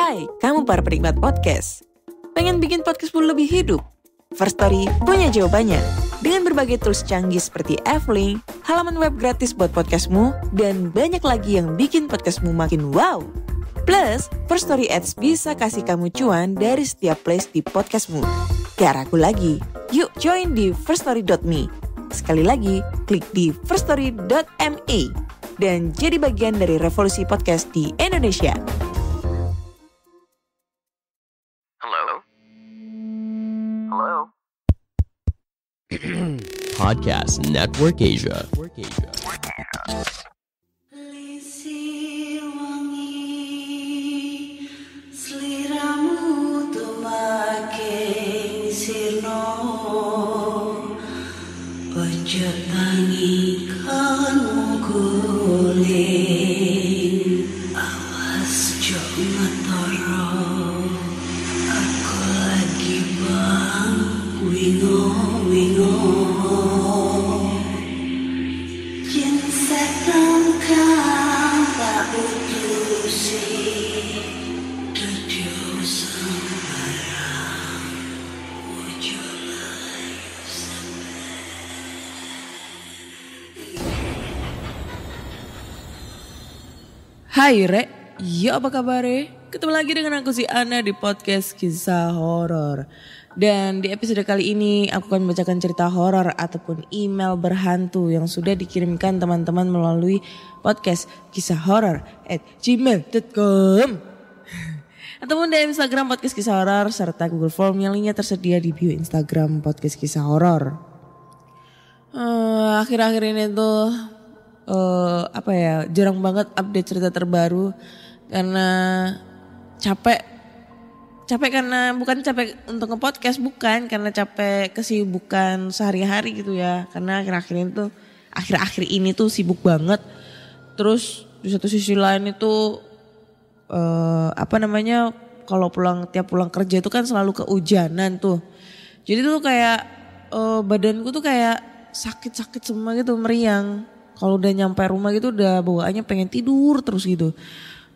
Hai, kamu para penikmat podcast. Pengen bikin podcastmu lebih hidup? First Story punya jawabannya. Dengan berbagai tools canggih seperti F-Link, halaman web gratis buat podcastmu, dan banyak lagi yang bikin podcastmu makin wow. Plus, First Story Ads bisa kasih kamu cuan dari setiap place di podcastmu. Gak ragu lagi, yuk join di firststory.me. Sekali lagi, klik di firststory.me dan jadi bagian dari revolusi podcast di Indonesia. Hello? Podcast Network Asia. Lisih wangi, seliramu tuh makin sirno. Ojo tangi kanmu guling, awas jok ngetoro. Aku lagi bang, wingo. Yen setan kang tak utusi, dudu sembarang, ojo lali Hai Re, ya apa kabar? Ketemu lagi dengan aku si Ana di podcast Kisah Horor. Dan di episode kali ini aku akan membacakan cerita horor ataupun email berhantu yang sudah dikirimkan teman-teman melalui podcast Kisah Horor @gmail.com ataupun di Instagram podcast Kisah Horor serta Google Form yang linknya tersedia di bio Instagram podcast Kisah Horor. Akhir-akhir ini tuh jarang banget update cerita terbaru karena capek karena bukan capek untuk nge-podcast, bukan karena capek kesibukan sehari-hari gitu ya, karena akhir-akhir ini tuh sibuk banget. Terus di satu sisi lain itu kalau tiap pulang kerja itu kan selalu kehujanan tuh, jadi tuh kayak badanku tuh kayak sakit semua gitu, meriang. Kalau udah nyampe rumah gitu udah bawaannya pengen tidur terus gitu.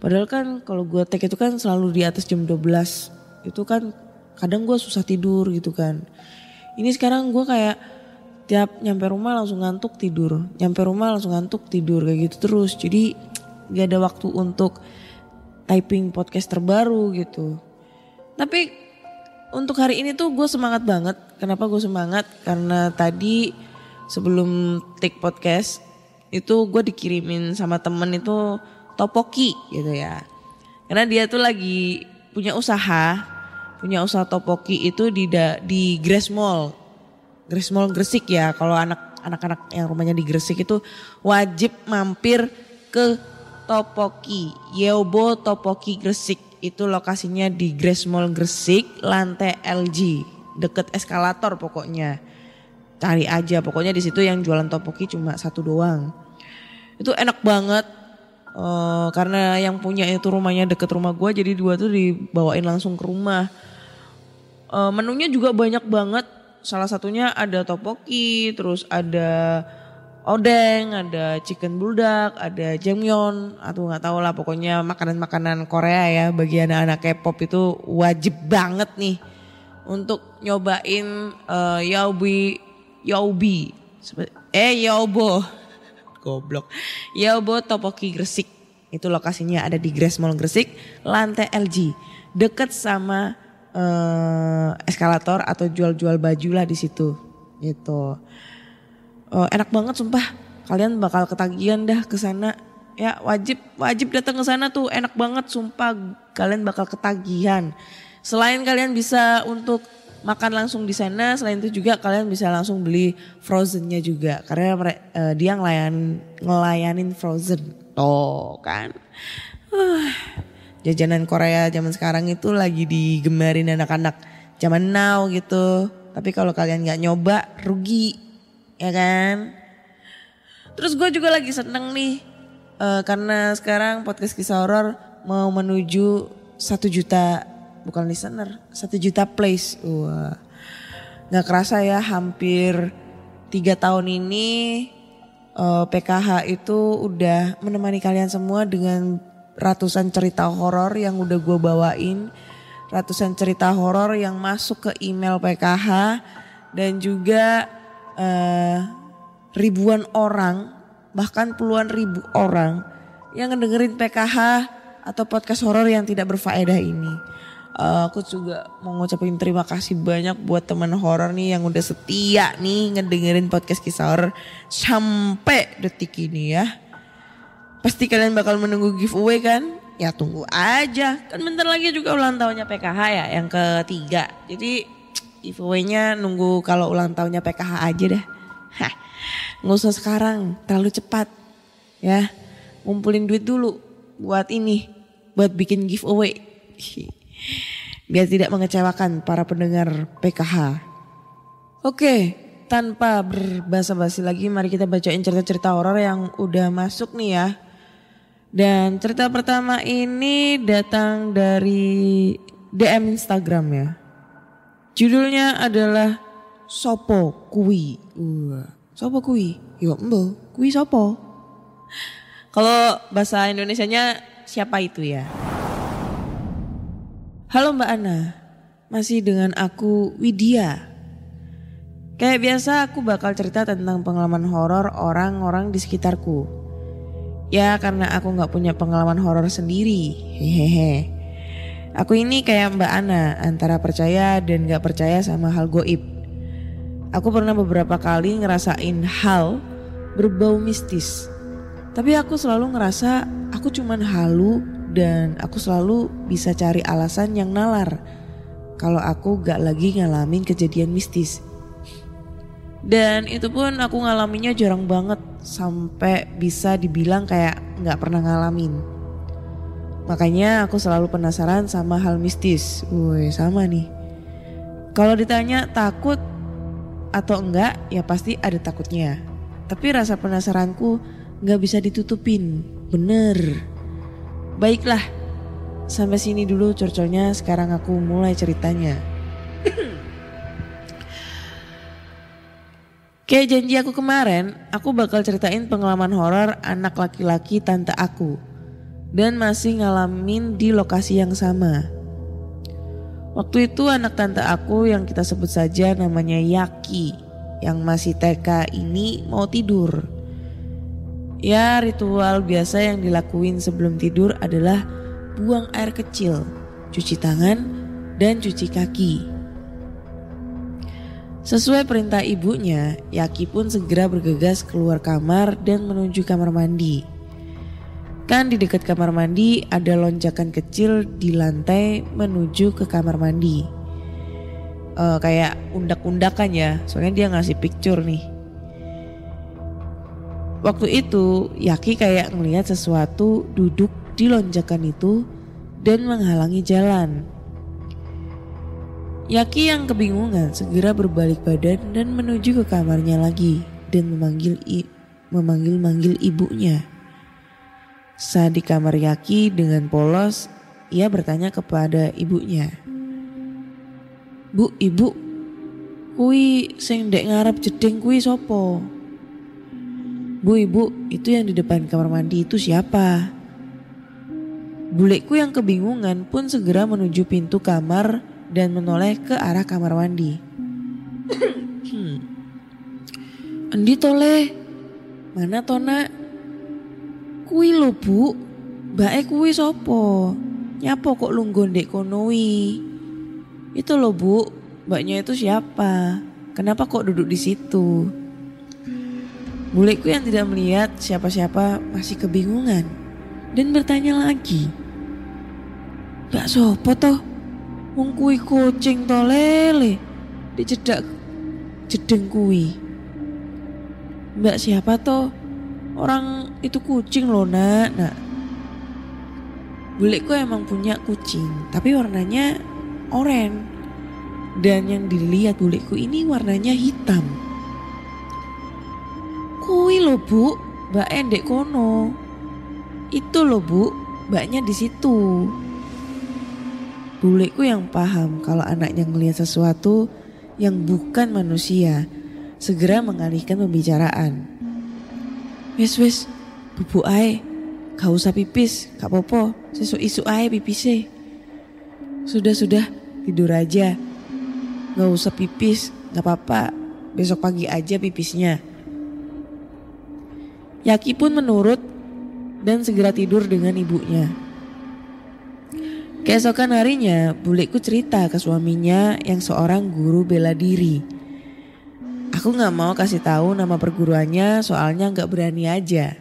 Padahal kan kalau gue take itu kan selalu di atas jam 12. Itu kan kadang gue susah tidur gitu kan. Ini sekarang gue kayak tiap nyampe rumah langsung ngantuk tidur. Kayak gitu terus. Jadi gak ada waktu untuk typing podcast terbaru gitu. Tapi untuk hari ini tuh gue semangat banget. Kenapa gue semangat? Karena tadi sebelum take podcast itu gue dikirimin sama temen itu topoki gitu ya. Karena dia tuh lagi punya usaha topoki itu di Grace Mall Gresik ya. Kalau anak-anak yang rumahnya di Gresik itu wajib mampir ke topoki Yeobo Topoki Gresik. Itu lokasinya di Grace Mall Gresik, lantai LG, deket eskalator pokoknya. Cari aja, pokoknya di situ yang jualan topoki cuma satu doang. Itu enak banget. Karena yang punya itu rumahnya deket rumah gue, jadi dua tuh dibawain langsung ke rumah. Menunya juga banyak banget. Salah satunya ada topoki, terus ada odeng, ada chicken buldak, ada jangmyeon, atau nggak tahu lah, pokoknya makanan-makanan Korea ya. Bagi anak-anak K-pop itu wajib banget nih untuk nyobain Yeobo Topoki Gresik. Itu lokasinya ada di Grace Mall Gresik, lantai LG, deket sama eskalator atau jual-jual baju lah di situ. Gitu. Enak banget sumpah. Kalian bakal ketagihan dah ke sana. Ya wajib datang ke sana tuh, enak banget sumpah. Kalian bakal ketagihan. Selain kalian bisa untuk makan langsung di sana, selain itu juga kalian bisa langsung beli frozennya juga, karena dia ngelayanin frozen. Tuh kan. Jajanan Korea zaman sekarang itu lagi digemarin anak-anak zaman now gitu. Tapi kalau kalian gak nyoba rugi, ya kan? Terus gue juga lagi seneng nih karena sekarang podcast Kisah Horor mau menuju 1 juta, bukan listener, 1 juta plays. Wah, gak kerasa ya, hampir 3 tahun ini PKH itu udah menemani kalian semua dengan ratusan cerita horor yang udah gue bawain. Ratusan cerita horor yang masuk ke email PKH. Dan juga ribuan orang, bahkan puluhan ribu orang yang ngedengerin PKH atau podcast horor yang tidak berfaedah ini. Aku juga mau ngucapin terima kasih banyak buat teman horor nih yang udah setia nih ngedengerin podcast kisah horor sampai detik ini ya. Pasti kalian bakal menunggu giveaway kan? Ya tunggu aja, kan bentar lagi juga ulang tahunnya PKH ya, yang ketiga. Jadi giveaway-nya nunggu kalau ulang tahunnya PKH aja dah. Nggak usah sekarang, terlalu cepat ya. Ngumpulin duit dulu buat ini, buat bikin giveaway. Biar tidak mengecewakan para pendengar PKH. Oke, tanpa berbasa-basi lagi mari kita bacain cerita-cerita horor yang udah masuk nih ya. Dan cerita pertama ini datang dari DM Instagram ya. Judulnya adalah Sopo Kui. Sopo Kui? Yo embo, kui sopo? Kalau bahasa Indonesianya siapa itu ya? Halo Mbak Ana, masih dengan aku Widya. Kayak biasa aku bakal cerita tentang pengalaman horor orang-orang di sekitarku. Ya karena aku gak punya pengalaman horor sendiri, hehehe. Aku ini kayak Mbak Ana, antara percaya dan gak percaya sama hal goib. Aku pernah beberapa kali ngerasain hal berbau mistis. Tapi aku selalu ngerasa aku cuman halu dan aku selalu bisa cari alasan yang nalar kalau aku gak lagi ngalamin kejadian mistis. Dan itu pun aku ngalaminya jarang banget, sampai bisa dibilang kayak gak pernah ngalamin. Makanya aku selalu penasaran sama hal mistis. Sama nih. Kalau ditanya takut atau enggak, ya pasti ada takutnya. Tapi rasa penasaranku gak bisa ditutupin. Bener. Baiklah, sampai sini dulu curcolnya, sekarang aku mulai ceritanya. Kayak janji aku kemarin, aku bakal ceritain pengalaman horor anak laki-laki tante aku. Dan masih ngalamin di lokasi yang sama. Waktu itu anak tante aku yang kita sebut saja namanya Yaki, yang masih TK ini mau tidur. Ya ritual biasa yang dilakuin sebelum tidur adalah buang air kecil, cuci tangan, dan cuci kaki. Sesuai perintah ibunya, Yaki pun segera bergegas keluar kamar dan menuju kamar mandi. Kan di dekat kamar mandi ada lonjakan kecil di lantai menuju ke kamar mandi. Kayak undak-undakan ya, soalnya dia ngasih picture nih. Waktu itu Yaki kayak ngelihat sesuatu duduk di lonjakan itu dan menghalangi jalan. Yaki yang kebingungan segera berbalik badan dan menuju ke kamarnya lagi dan memanggil ibunya. Saat di kamar Yaki dengan polos, ia bertanya kepada ibunya. Bu, ibu, kui sing ndek ngarep jeding kui sopo? Bu, ibu, itu yang di depan kamar mandi itu siapa? Bulekku yang kebingungan pun segera menuju pintu kamar dan menoleh ke arah kamar mandi. Endi toleh? Mana tona? Kui lo bu, mbake kui sopo? Nyapo kok lungguh ndek konoi? Itu lo bu, mbaknya itu siapa? Kenapa kok duduk di situ? Bulekku yang tidak melihat siapa-siapa masih kebingungan dan bertanya lagi. Mbak sopo toh? Wong kui kucing to lele dicedak jedeng kui. Mbak siapa toh? Orang itu kucing loh nak. Bulekku emang punya kucing tapi warnanya oranye. Dan yang dilihat bulekku ini warnanya hitam. Kui lo bu, mbak endek kono. Itu lo bu, mbaknya di situ. Bulekku yang paham kalau anaknya ngelihat sesuatu yang bukan manusia segera mengalihkan pembicaraan. Wes, bubuk ae, Gak usah pipis, gak apa-apa, sesuk-isuk aja pipisnya. Sudah, tidur aja. Gak usah pipis, gak apa-apa, besok pagi aja pipisnya. Yaki pun menurut dan segera tidur dengan ibunya. Keesokan harinya, buleku cerita ke suaminya yang seorang guru bela diri. Aku gak mau kasih tahu nama perguruannya soalnya gak berani aja.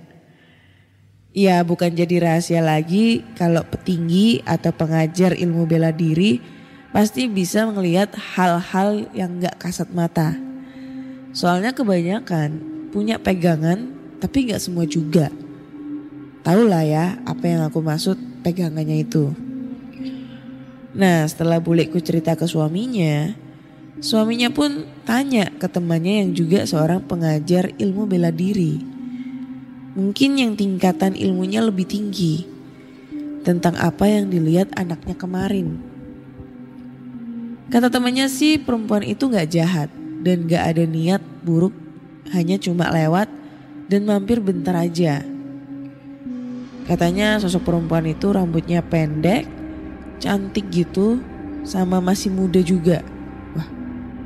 Ya bukan jadi rahasia lagi kalau petinggi atau pengajar ilmu bela diri pasti bisa melihat hal-hal yang gak kasat mata. Soalnya kebanyakan punya pegangan tapi gak semua juga. Tahu lah ya apa yang aku maksud pegangannya itu. Nah setelah buleku cerita ke suaminya pun tanya ke temannya yang juga seorang pengajar ilmu bela diri. Mungkin yang tingkatan ilmunya lebih tinggi tentang apa yang dilihat anaknya kemarin. Kata temannya sih perempuan itu gak jahat dan gak ada niat buruk, hanya cuma lewat dan mampir bentar aja. Katanya sosok perempuan itu rambutnya pendek, cantik gitu, sama masih muda juga. Wah,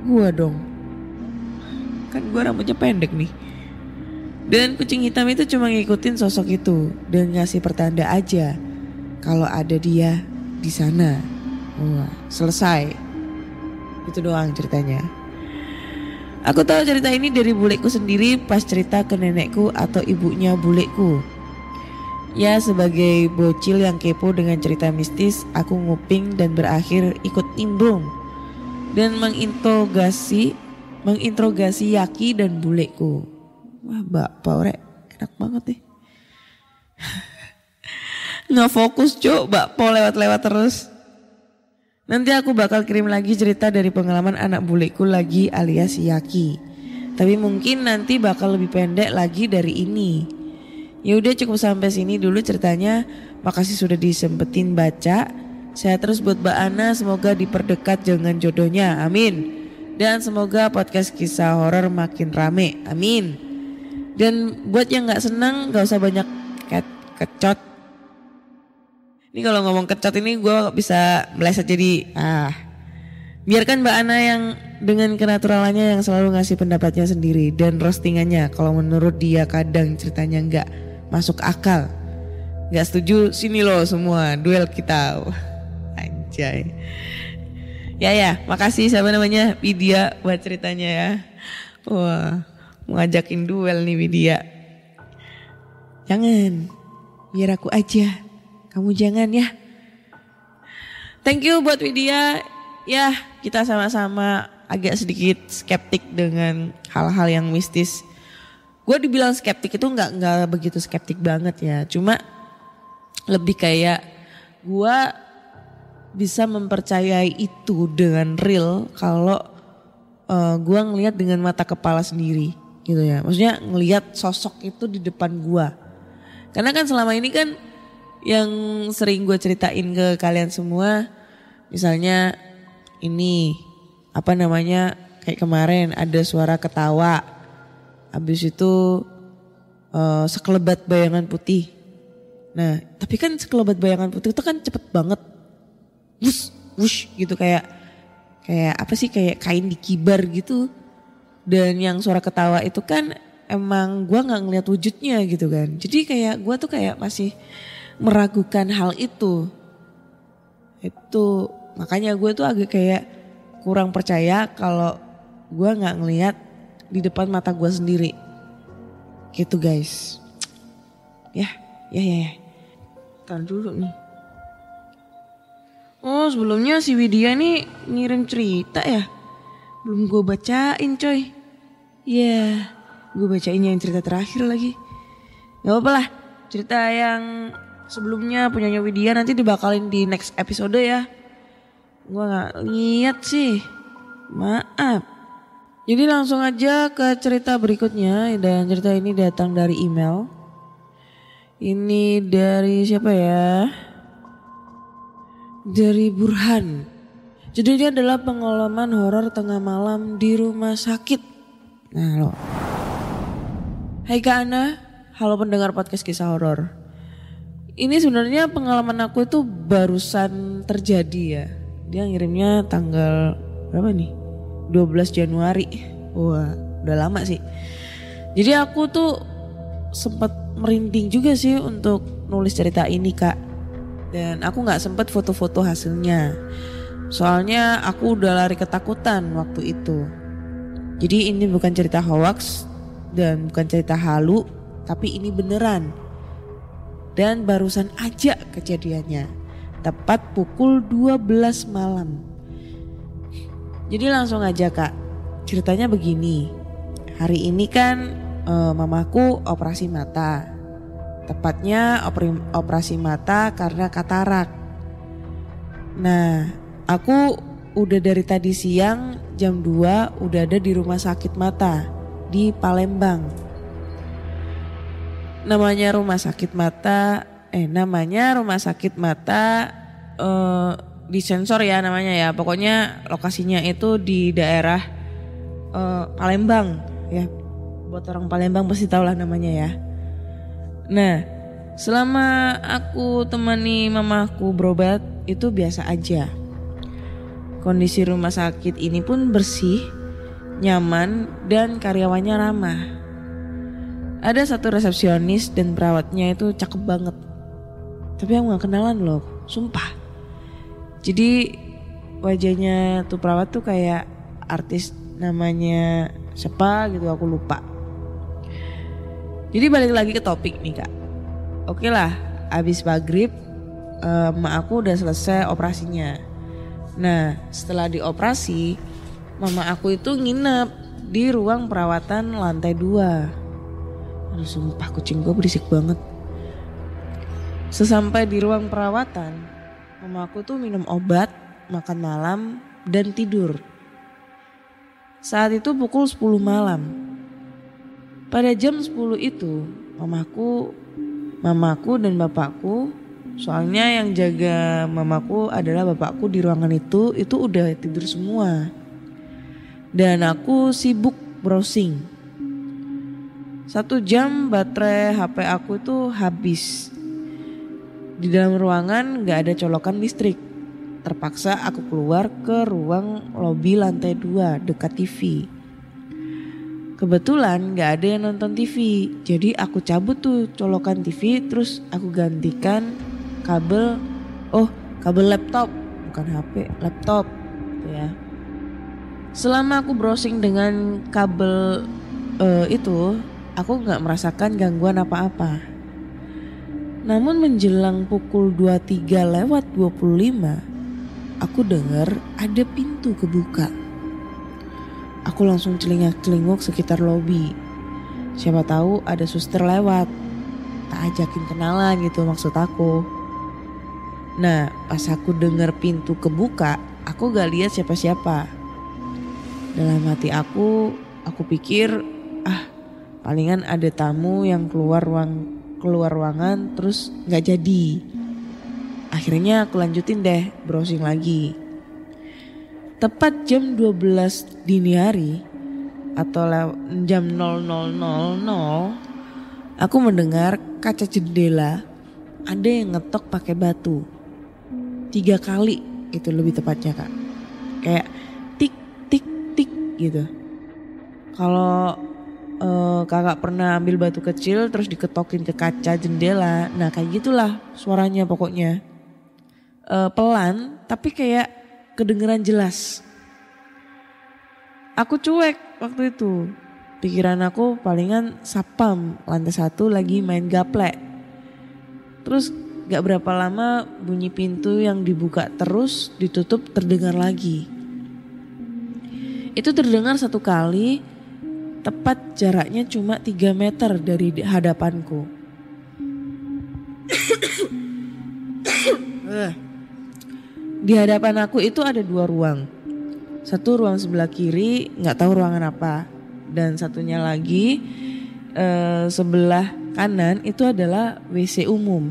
gua dong. Kan gua rambutnya pendek nih. Dan kucing hitam itu cuma ngikutin sosok itu dan ngasih pertanda aja kalau ada dia di sana. Wah, selesai. Itu doang ceritanya. Aku tahu cerita ini dari buleku sendiri pas cerita ke nenekku atau ibunya buleku. Ya sebagai bocil yang kepo dengan cerita mistis, aku nguping dan berakhir ikut nimbrung dan menginterogasi Yaki dan buleku. Wah bapak orek enak banget nih. Nggak fokus cuk, bakpo lewat-lewat terus. Nanti aku bakal kirim lagi cerita dari pengalaman anak buleku lagi alias Yaki. Tapi mungkin nanti bakal lebih pendek lagi dari ini. Ya udah cukup sampai sini dulu ceritanya. Makasih sudah disempetin baca. Sehat terus buat Mbak Ana, semoga diperdekat dengan jodohnya. Amin. Dan semoga podcast kisah horor makin rame. Amin. Dan buat yang gak senang gak usah banyak kecot. Ini kalau ngomong kecot ini gue bisa meleset jadi biarkan Mbak Ana yang dengan kenaturalannya yang selalu ngasih pendapatnya sendiri dan roastingannya. Kalau menurut dia kadang ceritanya gak masuk akal, gak setuju, sini loh semua duel kita. Anjay. Ya makasih siapa namanya Widya buat ceritanya ya. Wah, mau ngajakin duel nih Widya. Jangan, biar aku aja, kamu jangan ya. Thank you buat Widya. Ya kita sama-sama agak sedikit skeptik dengan hal-hal yang mistis. Gue dibilang skeptik itu nggak begitu skeptik banget ya. Cuma lebih kayak gue bisa mempercayai itu dengan real kalau gue ngelihat dengan mata kepala sendiri gitu ya. Maksudnya ngelihat sosok itu di depan gue. Karena kan selama ini kan yang sering gue ceritain ke kalian semua, misalnya ini apa namanya kayak kemarin ada suara ketawa, habis itu sekelebat bayangan putih. Nah tapi kan sekelebat bayangan putih itu kan cepet banget, wush gitu kayak apa sih kayak kain dikibar gitu. Dan yang suara ketawa itu kan emang gue nggak ngeliat wujudnya gitu kan. Jadi kayak gue tuh kayak masih meragukan hal itu. Itu makanya gue tuh agak kayak kurang percaya kalau gue nggak ngeliat di depan mata gue sendiri. Gitu guys. Ya. Tahan dulu nih. Oh sebelumnya si Widya nih ngirim cerita ya. Belum gue bacain coy. Ya gue bacain yang cerita terakhir lagi. Gak apa-apa lah. Cerita yang sebelumnya punyanya Widya nanti dibakalin di next episode ya. Gue gak lihat sih. Maaf. Jadi langsung aja ke cerita berikutnya. Dan cerita ini datang dari email. Ini dari siapa ya? Dari Burhan. Judulnya adalah pengalaman horor tengah malam di rumah sakit. Nah lo. Hai Kak Ana, halo pendengar podcast kisah horor. Ini sebenarnya pengalaman aku itu barusan terjadi ya. Dia ngirimnya tanggal berapa nih? 12 Januari. Wah, udah lama sih. Jadi aku tuh sempat merinding juga sih untuk nulis cerita ini, Kak. Dan aku gak sempat foto-foto hasilnya. Soalnya aku udah lari ketakutan waktu itu. Jadi ini bukan cerita hoax dan bukan cerita halu, tapi ini beneran. Dan barusan aja kejadiannya, tepat pukul 12 malam. Jadi langsung aja, Kak, ceritanya begini. Hari ini kan mamaku operasi mata. Tepatnya operasi mata karena katarak. Nah, aku udah dari tadi siang jam 2 udah ada di rumah sakit mata di Palembang. Namanya rumah sakit mata disensor ya namanya ya. Pokoknya lokasinya itu di daerah Palembang ya. Buat orang Palembang pasti tahu lah namanya ya. Nah, selama aku temani mamaku berobat itu biasa aja. Kondisi rumah sakit ini pun bersih, nyaman, dan karyawannya ramah. Ada satu resepsionis dan perawatnya itu cakep banget. Tapi aku gak kenalan loh, sumpah. Jadi wajahnya tuh perawat tuh kayak artis namanya siapa gitu, aku lupa. Jadi balik lagi ke topik nih, Kak. Oke lah, abis maghrib emak aku udah selesai operasinya. Nah, setelah dioperasi, mama aku itu nginep di ruang perawatan lantai 2. Aduh, sumpah kucing gue berisik banget. Sesampai di ruang perawatan, mama aku tuh minum obat, makan malam, dan tidur. Saat itu pukul 10 malam. Pada jam 10 itu, mamaku dan bapakku, soalnya yang jaga mamaku adalah bapakku di ruangan itu udah tidur semua. Dan aku sibuk browsing. 1 jam baterai HP aku itu habis. Di dalam ruangan gak ada colokan listrik. Terpaksa aku keluar ke ruang lobi lantai 2 dekat TV. Kebetulan gak ada yang nonton TV. Jadi aku cabut tuh colokan TV, terus aku gantikan kabel laptop, bukan HP, laptop ya. Selama aku browsing dengan kabel itu, aku gak merasakan gangguan apa-apa. Namun menjelang pukul 23:25, aku dengar ada pintu kebuka. Aku langsung celingak-celinguk sekitar lobi. Siapa tahu ada suster lewat, tak ajakin kenalan gitu maksud aku. Nah, pas aku dengar pintu kebuka, aku gak lihat siapa-siapa. Dalam hati aku pikir, palingan ada tamu yang keluar ruangan terus gak jadi. Akhirnya aku lanjutin deh browsing lagi. Tepat jam 12 dini hari atau jam 00.00, aku mendengar kaca jendela ada yang ngetok pakai batu. 3 kali itu lebih tepatnya, Kak. Kayak tik tik tik gitu. Kalau kakak pernah ambil batu kecil terus diketokin ke kaca jendela, nah kayak gitulah suaranya pokoknya. Pelan tapi kayak kedengeran jelas. Aku cuek waktu itu. Pikiran aku palingan sapam lantai 1 lagi main gaplek. Terus gak berapa lama bunyi pintu yang dibuka terus ditutup terdengar lagi. Itu terdengar 1 kali, tepat jaraknya cuma 3 meter dari hadapanku. Di hadapan aku itu ada 2 ruang. 1 ruang sebelah kiri, gak tahu ruangan apa. Dan satunya lagi sebelah kanan itu adalah WC umum.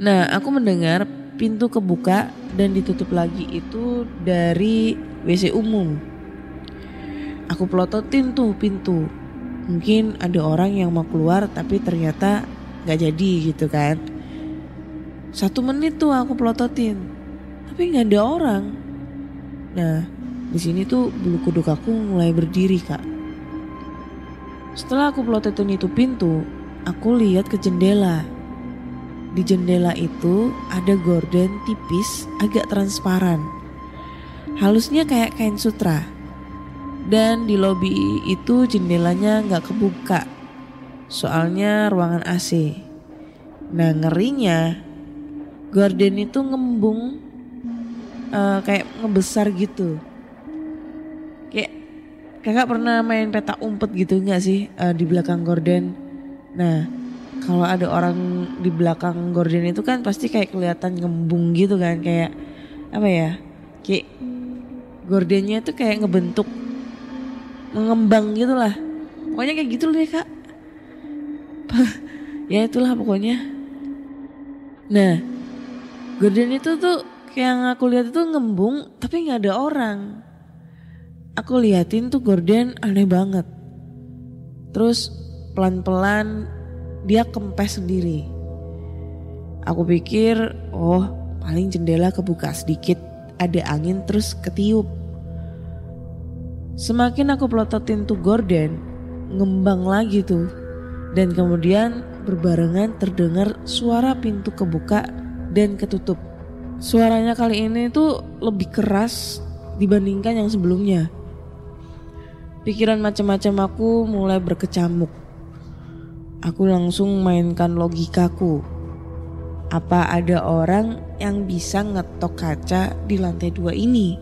Nah, aku mendengar pintu kebuka dan ditutup lagi itu dari WC umum. Aku pelototin tuh pintu. Mungkin ada orang yang mau keluar tapi ternyata nggak jadi gitu kan. 1 menit tuh aku pelototin, tapi nggak ada orang. Nah, di sini tuh bulu kuduk aku mulai berdiri, Kak. Setelah aku pelototin itu pintu, aku lihat ke jendela. Di jendela itu ada gorden tipis agak transparan. Halusnya kayak kain sutra. Dan di lobi itu jendelanya nggak kebuka. Soalnya ruangan AC. Nah, ngerinya gorden itu ngembung kayak ngebesar gitu. Kayak kakak pernah main petak umpet gitu nggak sih di belakang gorden? Nah, kalau ada orang di belakang gorden itu kan pasti kayak kelihatan ngembung gitu kan, kayak apa ya? Kayak gordennya itu kayak ngebentuk, mengembang gitu lah. Pokoknya kayak gitu deh, Kak. Ya itulah pokoknya. Nah, gorden itu tuh kayak yang aku lihat itu ngembung tapi nggak ada orang. Aku liatin tuh gorden aneh banget. Terus pelan-pelan dia kempes sendiri. Aku pikir, oh paling jendela kebuka sedikit, ada angin terus ketiup. Semakin aku pelototin tuh gorden, ngembang lagi tuh. Dan kemudian berbarengan terdengar suara pintu kebuka dan ketutup. Suaranya kali ini tuh lebih keras dibandingkan yang sebelumnya. Pikiran macam-macam aku mulai berkecamuk. Aku langsung mainkan logikaku. Apa ada orang yang bisa ngetok kaca di lantai 2 ini?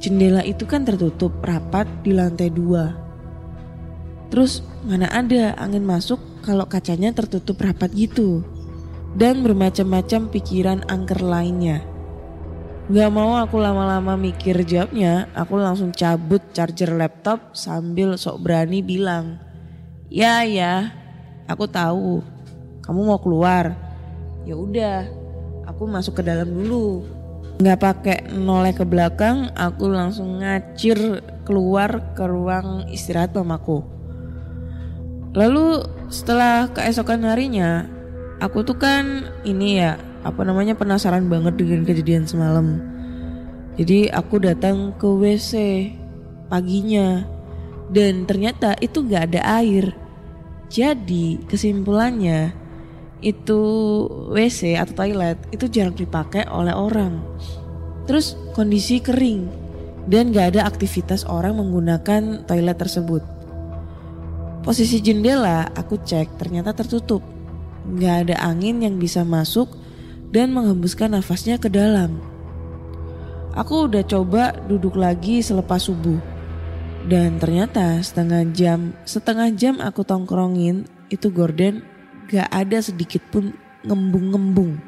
Jendela itu kan tertutup rapat di lantai 2. Terus mana ada angin masuk kalau kacanya tertutup rapat gitu? Dan bermacam-macam pikiran angker lainnya. Gak mau aku lama-lama mikir jawabnya, aku langsung cabut charger laptop sambil sok berani bilang, ya aku tahu kamu mau keluar. Ya udah, aku masuk ke dalam dulu. Nggak pakai noleh ke belakang, aku langsung ngacir keluar ke ruang istirahat mamaku. Lalu setelah keesokan harinya, aku tuh kan penasaran banget dengan kejadian semalam. Jadi aku datang ke WC paginya dan ternyata itu nggak ada air. Jadi kesimpulannya itu WC atau toilet itu jarang dipakai oleh orang. Terus kondisi kering dan gak ada aktivitas orang menggunakan toilet tersebut. Posisi jendela aku cek ternyata tertutup. Gak ada angin yang bisa masuk dan menghembuskan nafasnya ke dalam. Aku udah coba duduk lagi selepas subuh. Dan ternyata setengah jam aku tongkrongin itu gorden gak ada sedikit pun ngembung-ngembung.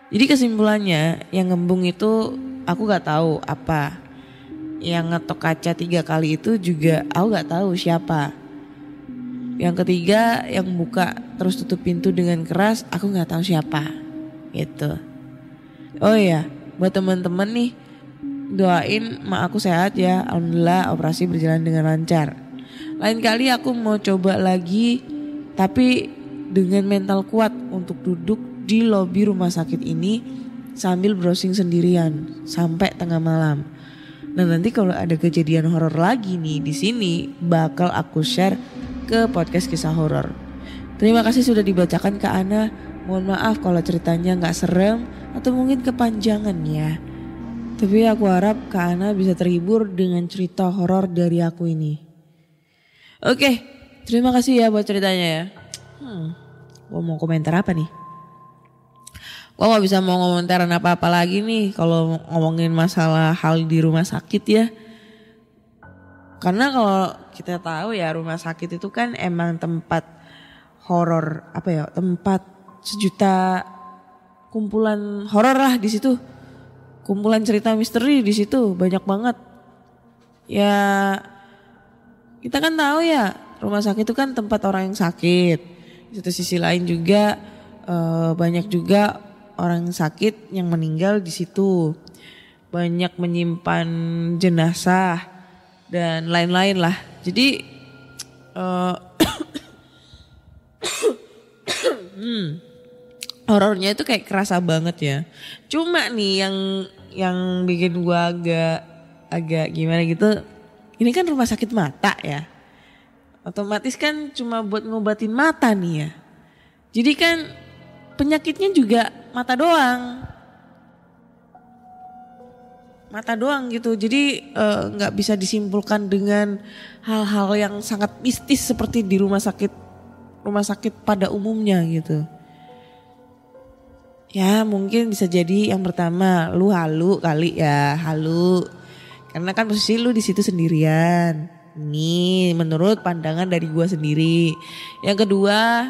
Jadi kesimpulannya yang ngembung itu aku gak tahu apa. Yang ngetok kaca 3 kali itu juga aku gak tahu siapa. Yang ketiga yang buka terus tutup pintu dengan keras aku gak tahu siapa gitu. Oh iya, buat teman-teman nih, doain mak aku sehat ya. Alhamdulillah operasi berjalan dengan lancar. Lain kali aku mau coba lagi, tapi dengan mental kuat untuk duduk di lobi rumah sakit ini sambil browsing sendirian sampai tengah malam. Nah nanti kalau ada kejadian horor lagi nih di sini bakal aku share ke podcast kisah horor. Terima kasih sudah dibacakan Kak Ana. Mohon maaf kalau ceritanya nggak serem atau mungkin kepanjangan ya. Tapi aku harap Kak Ana bisa terhibur dengan cerita horor dari aku ini. Oke, terima kasih ya buat ceritanya ya. Gue mau komentar apa nih? Gue gak bisa mau komentaran apa-apa lagi nih kalau ngomongin masalah hal di rumah sakit ya. Karena kalau kita tahu ya rumah sakit itu kan emang tempat horor, tempat sejuta kumpulan horor lah di situ. Kumpulan cerita misteri di situ banyak banget. Ya kita kan tahu ya rumah sakit itu kan tempat orang yang sakit. Di satu sisi lain juga banyak juga orang sakit yang meninggal di situ. Banyak menyimpan jenazah dan lain-lain lah. Jadi Horornya itu kayak kerasa banget ya. Cuma nih yang bikin gua agak gimana gitu. Ini kan rumah sakit mata ya. Otomatis kan cuma buat ngobatin mata nih ya. Jadi kan penyakitnya juga mata doang. Mata doang gitu. Jadi nggak bisa disimpulkan dengan hal-hal yang sangat mistis seperti di rumah sakit pada umumnya gitu. Ya mungkin bisa jadi yang pertama lu halu kali ya, halu. Karena kan posisi lu di situ sendirian. Nih menurut pandangan dari gua sendiri. Yang kedua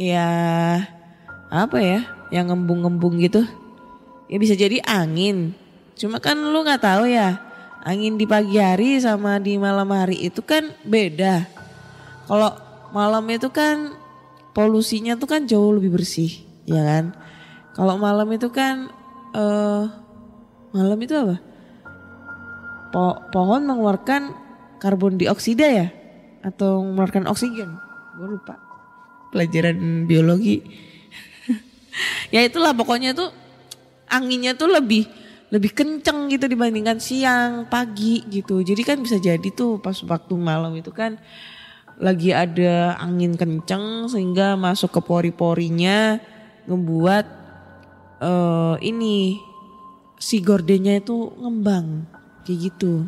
ya apa ya, yang ngembung-ngembung gitu. Ya bisa jadi angin. Cuma kan lu gak tahu ya, angin di pagi hari sama di malam hari itu kan beda. Kalau malam itu kan polusinya tuh kan jauh lebih bersih, ya kan? Kalau malam itu kan malam itu apa? Pohon mengeluarkan karbon dioksida ya? Atau mengeluarkan oksigen? Gue lupa. Pelajaran biologi. Ya itulah pokoknya tuh anginnya tuh lebih kenceng gitu dibandingkan siang, pagi gitu. Jadi kan bisa jadi tuh pas waktu malam itu kan lagi ada angin kenceng sehingga masuk ke pori-porinya ngebuat ini si gordennya itu ngembang kayak gitu.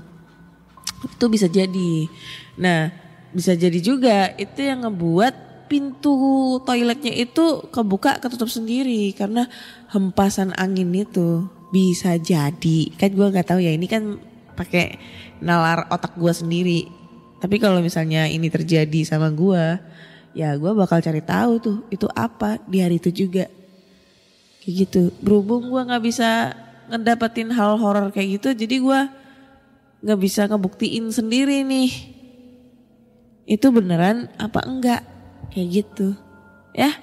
Itu bisa jadi. Nah bisa jadi juga itu yang ngebuat pintu toiletnya itu kebuka ketutup sendiri karena hempasan angin itu. Bisa jadi. Kan gue gak tahu ya, ini kan pakai nalar otak gue sendiri. Tapi kalau misalnya ini terjadi sama gue, ya gue bakal cari tahu tuh itu apa di hari itu juga. Kayak gitu. Berhubung gue gak bisa ngedapetin hal horor kayak gitu, jadi gue gak bisa ngebuktiin sendiri nih. Itu beneran apa enggak. Kayak gitu. Ya.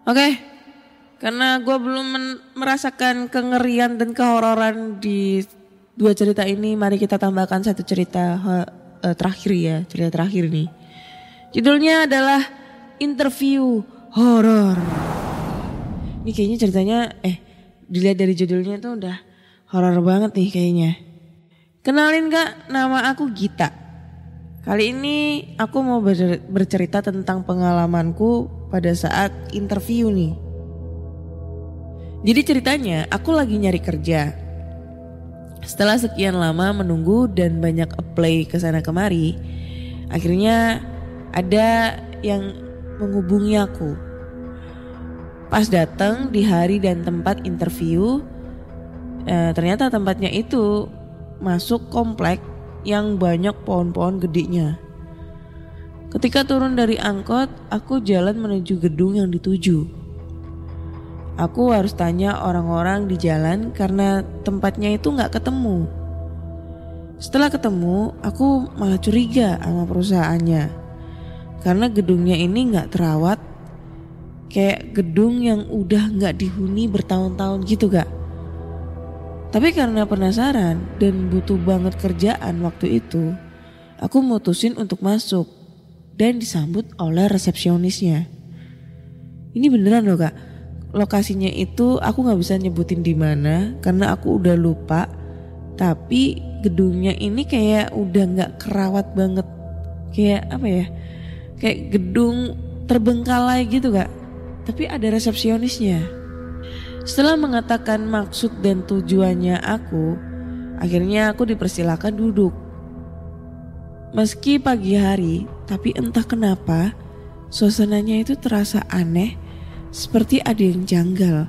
Oke. Karena gue belum merasakan kengerian dan kehororan di dua cerita ini, mari kita tambahkan satu cerita terakhir ya, cerita terakhir nih. Judulnya adalah Interview Horor. Ini kayaknya ceritanya, dilihat dari judulnya tuh udah horor banget nih kayaknya. Kenalin Kak, nama aku Gita. Kali ini aku mau bercerita tentang pengalamanku pada saat interview nih. Jadi ceritanya aku lagi nyari kerja. Setelah sekian lama menunggu dan banyak apply kesana kemari, akhirnya ada yang menghubungi aku. Pas datang di hari dan tempat interview, ternyata tempatnya itu masuk komplek yang banyak pohon-pohon gedenya. Ketika turun dari angkot, aku jalan menuju gedung yang dituju. Aku harus tanya orang-orang di jalan karena tempatnya itu gak ketemu. Setelah ketemu, aku malah curiga sama perusahaannya. Karena gedungnya ini gak terawat, kayak gedung yang udah gak dihuni bertahun-tahun gitu Kak. Tapi karena penasaran dan butuh banget kerjaan waktu itu, aku mutusin untuk masuk dan disambut oleh resepsionisnya. Ini beneran loh Kak, lokasinya itu aku gak bisa nyebutin di mana karena aku udah lupa. Tapi gedungnya ini kayak udah gak kerawat banget, kayak apa ya, kayak gedung terbengkalai gitu Kak. Tapi ada resepsionisnya. Setelah mengatakan maksud dan tujuannya aku, akhirnya aku dipersilakan duduk. Meski pagi hari, tapi entah kenapa suasananya itu terasa aneh, seperti ada yang janggal.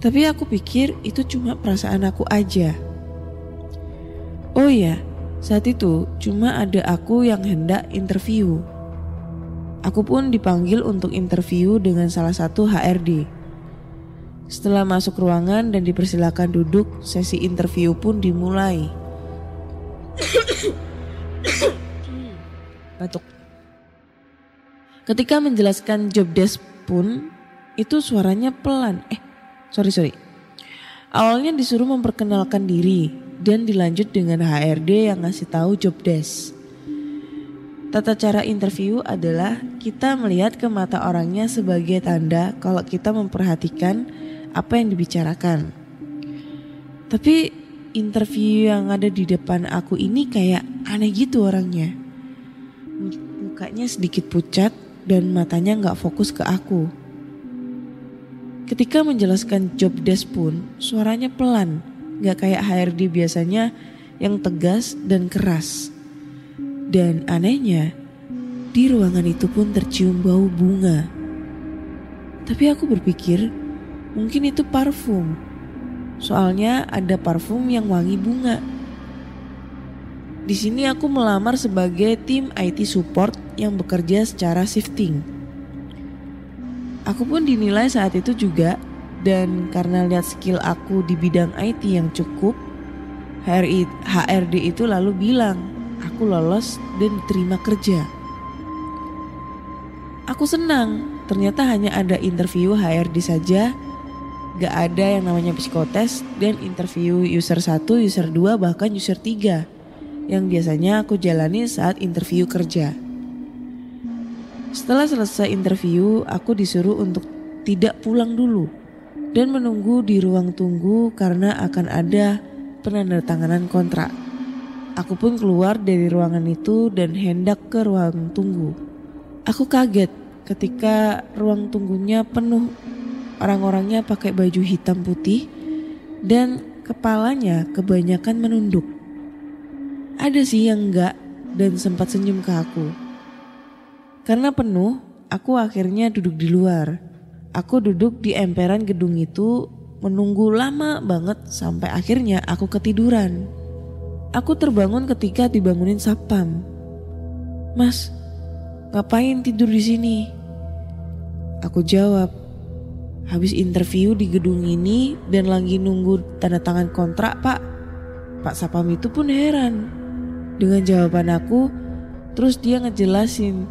Tapi aku pikir itu cuma perasaan aku aja. Oh iya, saat itu cuma ada aku yang hendak interview. Aku pun dipanggil untuk interview dengan salah satu HRD. Setelah masuk ruangan dan dipersilakan duduk, sesi interview pun dimulai. Batuk. Ketika menjelaskan job desk pun, itu suaranya pelan. Sorry. Awalnya disuruh memperkenalkan diri dan dilanjut dengan HRD yang ngasih tahu job desk. Tata cara interview adalah kita melihat ke mata orangnya sebagai tanda kalau kita memperhatikan apa yang dibicarakan. Tapi interview yang ada di depan aku ini kayak aneh gitu orangnya. Mukanya sedikit pucat dan matanya gak fokus ke aku. Ketika menjelaskan job desk pun suaranya pelan, gak kayak HRD biasanya yang tegas dan keras. Dan anehnya, di ruangan itu pun tercium bau bunga. Tapi aku berpikir, mungkin itu parfum. Soalnya ada parfum yang wangi bunga. Di sini aku melamar sebagai tim IT support yang bekerja secara shifting. Aku pun dinilai saat itu juga, dan karena lihat skill aku di bidang IT yang cukup, HRD itu lalu bilang aku lolos dan diterima kerja. Aku senang, ternyata hanya ada interview HRD saja, gak ada yang namanya psikotes dan interview user 1, user 2, bahkan user 3 yang biasanya aku jalani saat interview kerja. Setelah selesai interview, aku disuruh untuk tidak pulang dulu dan menunggu di ruang tunggu karena akan ada penandatanganan kontrak. Aku pun keluar dari ruangan itu dan hendak ke ruang tunggu. Aku kaget ketika ruang tunggunya penuh. Orang-orangnya pakai baju hitam putih dan kepalanya kebanyakan menunduk. Ada sih yang enggak dan sempat senyum ke aku. Karena penuh, aku akhirnya duduk di luar. Aku duduk di emperan gedung itu menunggu lama banget sampai akhirnya aku ketiduran. Aku terbangun ketika dibangunin satpam. "Mas, ngapain tidur di sini?" Aku jawab, "Habis interview di gedung ini dan lagi nunggu tanda tangan kontrak, Pak." Pak satpam itu pun heran dengan jawaban aku. Terus dia ngejelasin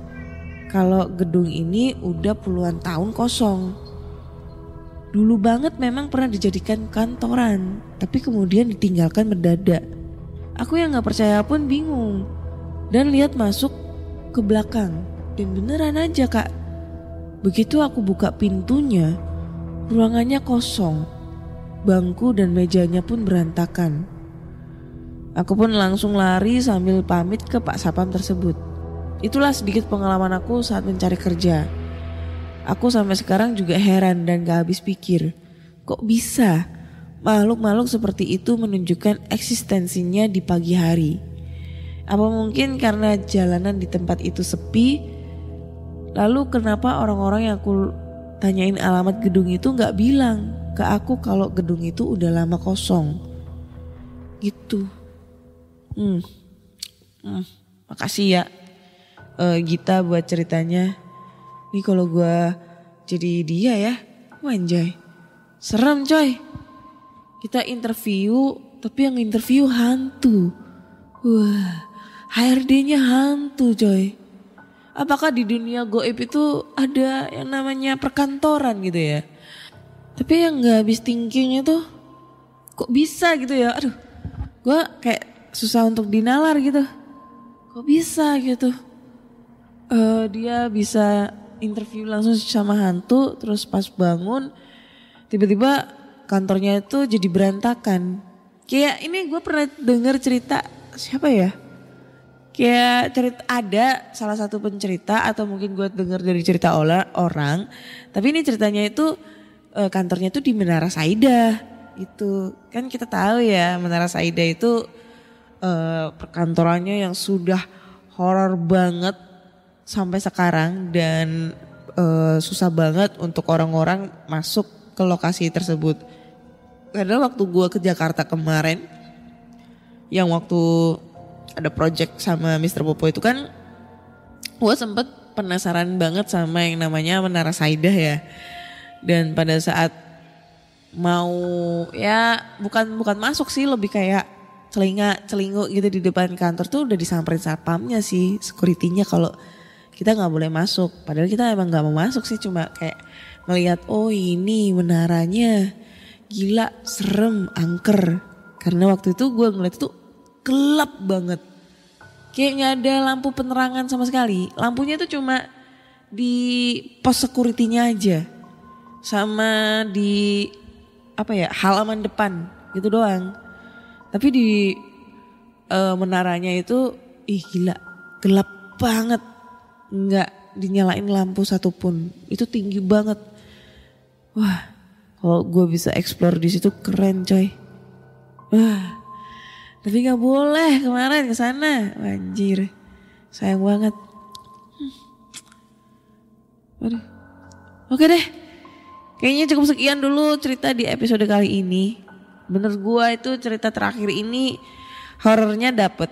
kalau gedung ini udah puluhan tahun kosong. Dulu banget memang pernah dijadikan kantoran, tapi kemudian ditinggalkan mendadak. Aku yang gak percaya pun bingung dan lihat masuk ke belakang, dan beneran aja Kak. Begitu aku buka pintunya, ruangannya kosong, bangku dan mejanya pun berantakan. Aku pun langsung lari sambil pamit ke Pak Sapam tersebut. Itulah sedikit pengalaman aku saat mencari kerja. Aku sampai sekarang juga heran dan gak habis pikir, kok bisa makhluk-makhluk seperti itu menunjukkan eksistensinya di pagi hari? Apa mungkin karena jalanan di tempat itu sepi? Lalu kenapa orang-orang yang aku tanyain alamat gedung itu gak bilang ke aku kalau gedung itu udah lama kosong? Gitu. Makasih ya Gita buat ceritanya. Nih kalau gue jadi dia ya, anjay, serem coy. Kita interview tapi yang interview hantu. Wah, HRD-nya hantu coy. Apakah di dunia goib itu ada yang namanya perkantoran gitu ya? Tapi yang gak habis thinkingnya tuh kok bisa gitu ya? Aduh, gue kayak susah untuk dinalar gitu. Kok bisa gitu? Dia bisa interview langsung sama hantu, terus pas bangun tiba-tiba kantornya itu jadi berantakan. Kayak ini gue pernah dengar cerita, siapa ya? Kayak cerita, ada salah satu pencerita atau mungkin gue dengar dari cerita orang. Tapi ini ceritanya itu kantornya itu di Menara Saida. Itu kan kita tahu ya, Menara Saida itu perkantorannya yang sudah horor banget sampai sekarang dan susah banget untuk orang-orang masuk ke lokasi tersebut. Karena waktu gue ke Jakarta kemarin, yang waktu ada project sama Mr. Popo itu kan, gue sempet penasaran banget sama yang namanya Menara Saida ya. Dan pada saat mau ya bukan masuk sih, lebih kayak celinguk gitu di depan kantor tuh udah disamperin satpamnya sih, security-nya kalau kita nggak boleh masuk. Padahal kita emang nggak mau masuk sih, cuma kayak ngelihat oh ini menaranya, gila serem, angker. Karena waktu itu gue ngeliat tuh gelap banget. Kayak nggak ada lampu penerangan sama sekali. Lampunya tuh cuma di pos security-nya aja. Sama di halaman depan gitu doang. Tapi di menaranya itu gila, gelap banget. Nggak dinyalain lampu satupun. Itu tinggi banget. Wah, kalau gue bisa explore di situ keren coy. Wah, tapi nggak boleh kemarin ke sana. Anjir, sayang banget. Aduh. Oke deh, kayaknya cukup sekian dulu cerita di episode kali ini. Bener gue itu cerita terakhir ini horornya dapet.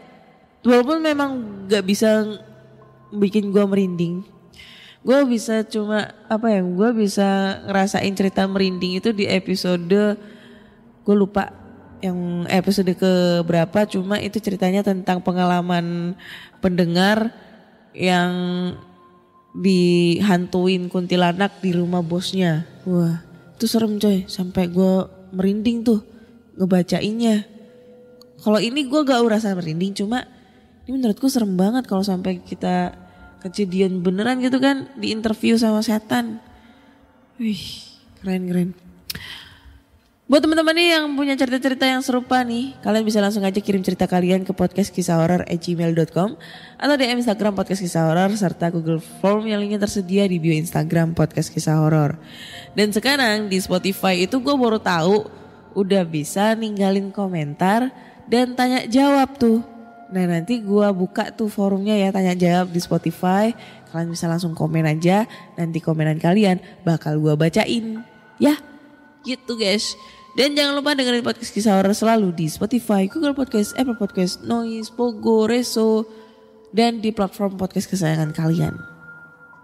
Walaupun memang gak bisa bikin gue merinding. Gue bisa gue bisa ngerasain cerita merinding itu di episode, gue lupa yang episode ke berapa, cuma itu ceritanya tentang pengalaman pendengar yang dihantuin kuntilanak di rumah bosnya. Wah, itu serem coy, sampai gue merinding tuh ngebacainnya. Kalau ini gue gak merasa merinding, cuma ini menurutku serem banget kalau sampai kita kejadian beneran gitu kan, di interview sama setan. Wih, keren. Buat teman-teman nih yang punya cerita-cerita yang serupa nih, kalian bisa langsung aja kirim cerita kalian ke podcastkisahhoror@gmail.com atau DM Instagram Podcast Kisah Horor serta Google Form yang linknya tersedia di bio Instagram Podcast Kisah Horor. Dan sekarang di Spotify itu gue baru tahu udah bisa ninggalin komentar dan tanya jawab tuh. Nah nanti gue buka tuh forumnya ya, tanya jawab di Spotify. Kalian bisa langsung komen aja, nanti komenan kalian bakal gue bacain. Ya gitu guys. Dan jangan lupa dengerin Podcast Kisah Horor selalu di Spotify, Google Podcast, Apple Podcast, Noise, Pogo, Reso, dan di platform podcast kesayangan kalian.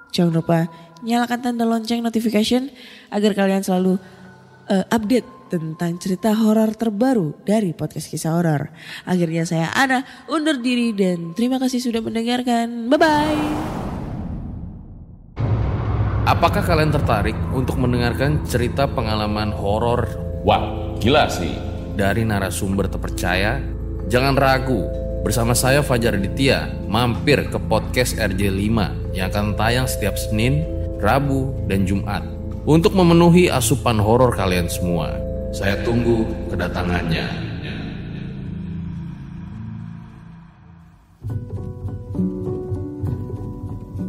Jangan lupa nyalakan tanda lonceng notification agar kalian selalu update tentang cerita horor terbaru dari Podcast Kisah Horor. Akhirnya saya Ana undur diri dan terima kasih sudah mendengarkan. Bye-bye. Apakah kalian tertarik untuk mendengarkan cerita pengalaman horor? Wah, gila sih. Dari narasumber terpercaya? Jangan ragu, bersama saya Fajar Aditya mampir ke podcast RJ5 yang akan tayang setiap Senin, Rabu, dan Jumat untuk memenuhi asupan horor kalian semua. Saya tunggu kedatangannya.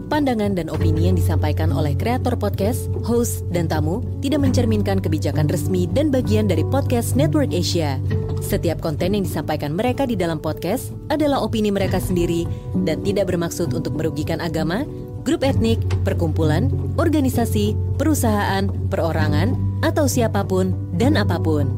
Pandangan dan opini yang disampaikan oleh kreator podcast, host, dan tamu tidak mencerminkan kebijakan resmi dan bagian dari Podcast Network Asia. Setiap konten yang disampaikan mereka di dalam podcast adalah opini mereka sendiri dan tidak bermaksud untuk merugikan agama, grup etnik, perkumpulan, organisasi, perusahaan, perorangan, atau siapapun dan apapun.